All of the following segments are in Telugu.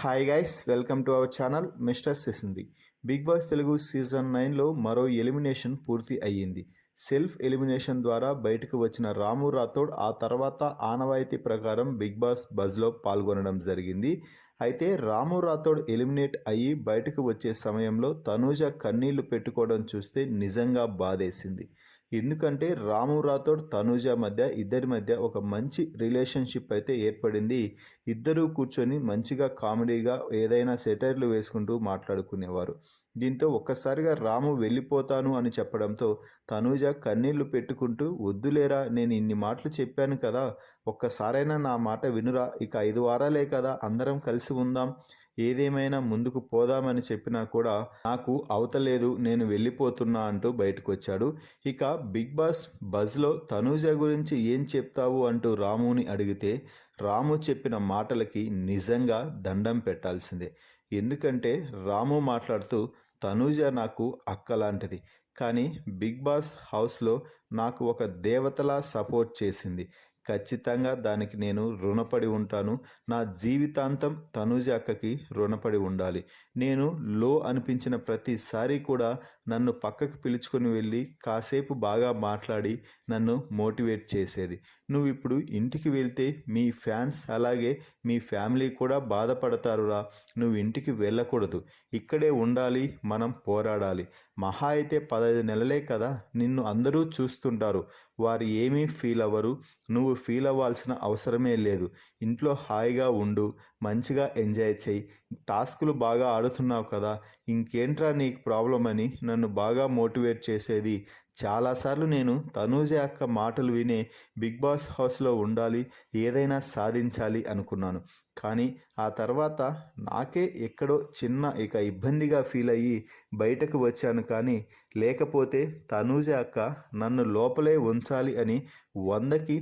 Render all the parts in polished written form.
Hi guys, welcome to our channel mister సిసింది. బిగ్ బాస్ తెలుగు సీజన్ 9లో మరో ఎలిమినేషన్ పూర్తి అయ్యింది. సెల్ఫ్ ఎలిమినేషన్ ద్వారా బయటకు వచ్చిన రాము రాథోడ్ ఆ తర్వాత ఆనవాయితీ ప్రకారం బిగ్ బాస్ బజ్లో పాల్గొనడం జరిగింది. అయితే రాము రాథోడ్ ఎలిమినేట్ అయ్యి బయటకు వచ్చే సమయంలో తనూజ కన్నీళ్లు పెట్టుకోవడం చూస్తే నిజంగా బాధేసింది. ఎందుకంటే రాము రాథోడ్ తనూజ మధ్య ఇద్దరి మధ్య ఒక మంచి రిలేషన్షిప్ అయితే ఏర్పడింది. ఇద్దరూ కూర్చొని మంచిగా కామెడీగా ఏదైనా సెటైర్లు వేసుకుంటూ మాట్లాడుకునేవారు. దీంతో ఒక్కసారిగా రాము వెళ్ళిపోతాను అని చెప్పడంతో తనూజ కన్నీళ్లు పెట్టుకుంటూ, వద్దులేరా, నేను ఇన్ని మాటలు చెప్పాను కదా, ఒక్కసారైనా నా మాట వినురా, ఇక 5 వారాలే కదా, అందరం కలిసి ఉందాం, ఏదేమైనా ముందుకు పోదామని చెప్పినా కూడా నాకు అవతలేదు, నేను వెళ్ళిపోతున్నా అంటూ బయటకు వచ్చాడు. ఇక బిగ్ బాస్ బజ్లో తనూజ గురించి ఏం చెప్తావు అంటూ రాముని అడిగితే రాము చెప్పిన మాటలకి నిజంగా దండం పెట్టాల్సిందే. ఎందుకంటే రాము మాట్లాడుతూ తనూజ నాకు అక్క లాంటిది, కానీ బిగ్ బాస్ హౌస్లో నాకు ఒక దేవతలా సపోర్ట్ చేసింది. ఖచ్చితంగా దానికి నేను రుణపడి ఉంటాను. నా జీవితాంతం తనూజ అక్కకి రుణపడి ఉండాలి. నేను లో అనిపించిన ప్రతిసారి కూడా నన్ను పక్కకు పిలుచుకొని వెళ్ళి కాసేపు బాగా మాట్లాడి నన్ను మోటివేట్ చేసేది. నువ్వు ఇప్పుడు ఇంటికి వెళ్తే మీ ఫ్యాన్స్ అలాగే మీ ఫ్యామిలీ కూడా బాధపడతారురా, నువ్వు ఇంటికి వెళ్ళకూడదు, ఇక్కడే ఉండాలి, మనం పోరాడాలి. మహా అయితే 15 నెలలే కదా, నిన్ను అందరూ చూస్తుంటారు, వారు ఏమీ ఫీల్ అవ్వరు, నువ్వు ఫీల్ అవ్వాల్సిన అవసరమే లేదు. ఇంట్లో హాయిగా ఉండు, మంచిగా ఎంజాయ్ చేయి, టాస్కులు బాగా ఆడుతున్నావు కదా, ఇంకేంట్రా నీకు ప్రాబ్లం అని నన్ను బాగా మోటివేట్ చేసేది. చాలాసార్లు నేను తనూజ అక్క మాటలు వినే బిగ్ బాస్ హౌస్లో ఉండాలి, ఏదైనా సాధించాలి అనుకున్నాను. కానీ ఆ తర్వాత నాకే ఎక్కడో చిన్న ఇబ్బందిగా ఫీల్ అయ్యి బయటకు వచ్చాను. కానీ లేకపోతే తనూజ అక్క నన్ను లోపలే ఉంచాలి అని 100కి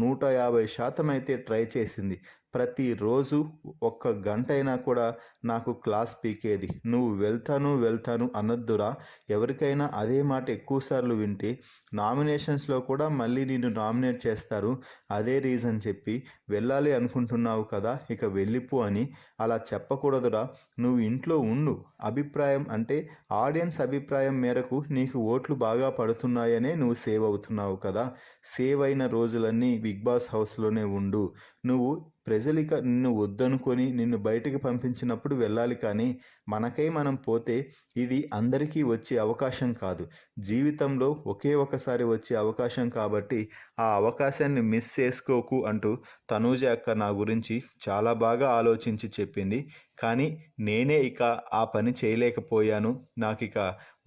150% అయితే ట్రై చేసింది. ప్రతిరోజు ఒక్క గంట అయినా కూడా నాకు క్లాస్ పీకేది. నువ్వు వెళ్తాను అనొద్దురా, ఎవరికైనా అదే మాట ఎక్కువసార్లు వింటే నామినేషన్స్లో కూడా మళ్ళీ నిన్ను నామినేట్ చేస్తారు, అదే రీజన్ చెప్పి వెళ్ళాలి అనుకుంటున్నావు కదా, ఇక వెళ్ళిపో అని. అలా చెప్పకూడదురా, నువ్వు ఇంట్లో ఉండు, అభిప్రాయం అంటే ఆడియన్స్ అభిప్రాయం మేరకు నీకు ఓట్లు బాగా పడుతున్నాయనే నువ్వు సేవ్ అవుతున్నావు కదా, సేవ్ అయిన రోజులన్నీ బిగ్ బాస్ హౌస్లోనే ఉండు. నువ్వు ప్రజలిక నిన్ను వద్దనుకొని నిన్ను బయటికి పంపించినప్పుడు వెళ్ళాలి, కానీ మనకై మనం పోతే ఇది అందరికీ వచ్చే అవకాశం కాదు, జీవితంలో ఒకే ఒకసారి వచ్చే అవకాశం కాబట్టి ఆ అవకాశాన్ని మిస్ చేసుకోకు అంటూ తనూజ అక్క నా గురించి చాలా బాగా ఆలోచించి చెప్పింది. కానీ నేనే ఆ పని చేయలేకపోయాను, నాకు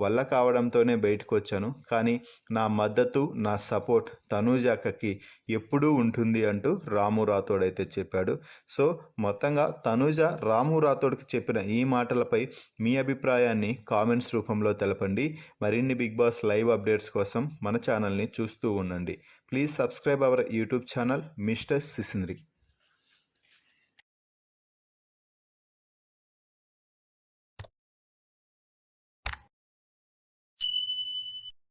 వల్ల కావడంతోనే బయటకు వచ్చాను. కానీ నా మద్దతు, నా సపోర్ట్ తనూజ అక్కకి ఎప్పుడూ ఉంటుంది అంటూ రాము రాథోడ్ అయితే చెప్పాడు. సో మొత్తంగా తనూజ రాము రాథోడ్కి చెప్పిన ఈ మాటలపై మీ అభిప్రాయాన్ని కామెంట్స్ రూపంలో తెలపండి. మరిన్ని బిగ్ బాస్ లైవ్ అప్డేట్స్ కోసం మన ఛానల్ని చూస్తూ ఉండండి. Please subscribe our YouTube channel mister సిసింద్రి.